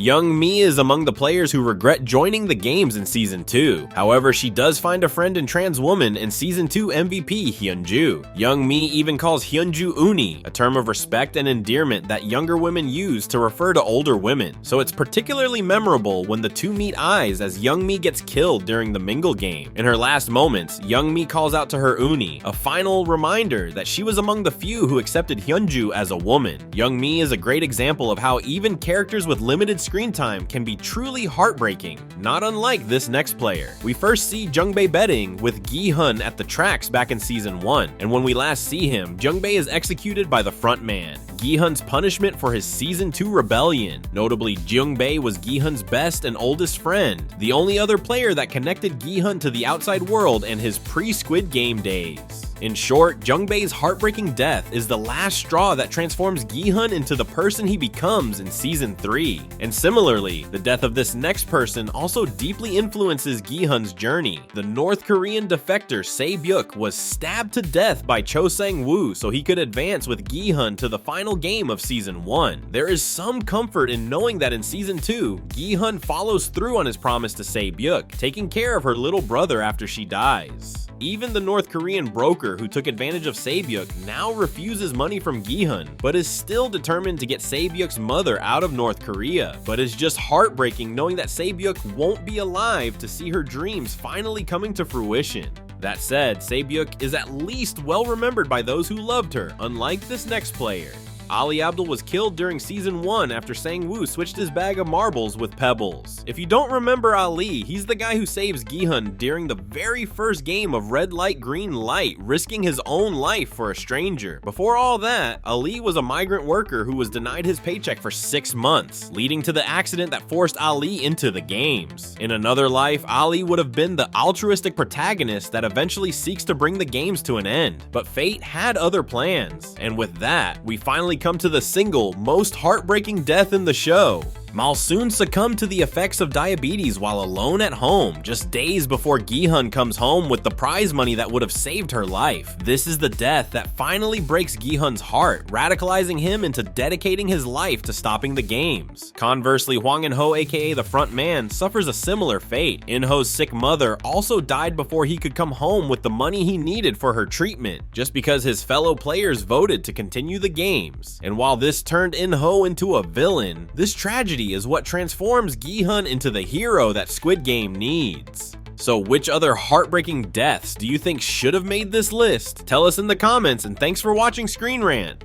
Young Mi is among the players who regret joining the games in Season 2. However, she does find a friend in trans woman in Season 2 MVP Hyun-ju. Young Mi even calls Hyun-ju uni, a term of respect and endearment that younger women use to refer to older women. So it's particularly memorable when the two meet eyes as Young Mi gets killed during the Mingle game. In her last moments, Young Mi calls out to her uni, a final reminder that she was among the few who accepted Hyun-ju as a woman. Young Mi is a great example of how even characters with limited screen time can be truly heartbreaking, not unlike this next player. We first see Jung Bay betting with Gi-hun at the tracks back in Season 1, and when we last see him, Jung Bay is executed by the front man. Gi-hun's punishment for his Season 2 rebellion. Notably, Jung Bay was Gi-hun's best and oldest friend, the only other player that connected Gi-hun to the outside world in his pre-Squid Game days. In short, Jung Bay's heartbreaking death is the last straw that transforms Gi-hun into the person he becomes in Season 3. And similarly, the death of this next person also deeply influences Gi-hun's journey. The North Korean defector Sae-byeok was stabbed to death by Cho Sang-woo so he could advance with Gi-hun to the final game of Season 1. There is some comfort in knowing that in Season 2, Gi-hun follows through on his promise to Sae-byeok, taking care of her little brother after she dies. Even the North Korean broker who took advantage of Sae-byeok now refuses money from Gi-hun, but is still determined to get Sae-byeok's mother out of North Korea. But it's just heartbreaking knowing that Sae-byeok won't be alive to see her dreams finally coming to fruition. That said, Sae-byeok is at least well remembered by those who loved her, unlike this next player. Ali Abdul was killed during Season 1 after Sang-woo switched his bag of marbles with pebbles. If you don't remember Ali, he's the guy who saves Gi-hun during the very first game of Red Light Green Light, risking his own life for a stranger. Before all that, Ali was a migrant worker who was denied his paycheck for 6 months, leading to the accident that forced Ali into the games. In another life, Ali would have been the altruistic protagonist that eventually seeks to bring the games to an end. But fate had other plans, and with that, we finally come to the single most heartbreaking death in the show. Mal soon succumbed to the effects of diabetes while alone at home, just days before Gi-hun comes home with the prize money that would have saved her life. This is the death that finally breaks Gi-hun's heart, radicalizing him into dedicating his life to stopping the games. Conversely, Hwang In-ho, aka the front man, suffers a similar fate. In-ho's sick mother also died before he could come home with the money he needed for her treatment, just because his fellow players voted to continue the games. And while this turned In-ho into a villain, this tragedy is what transforms Gi-hun into the hero that Squid Game needs. So which other heartbreaking deaths do you think should have made this list? Tell us in the comments, and thanks for watching ScreenRant.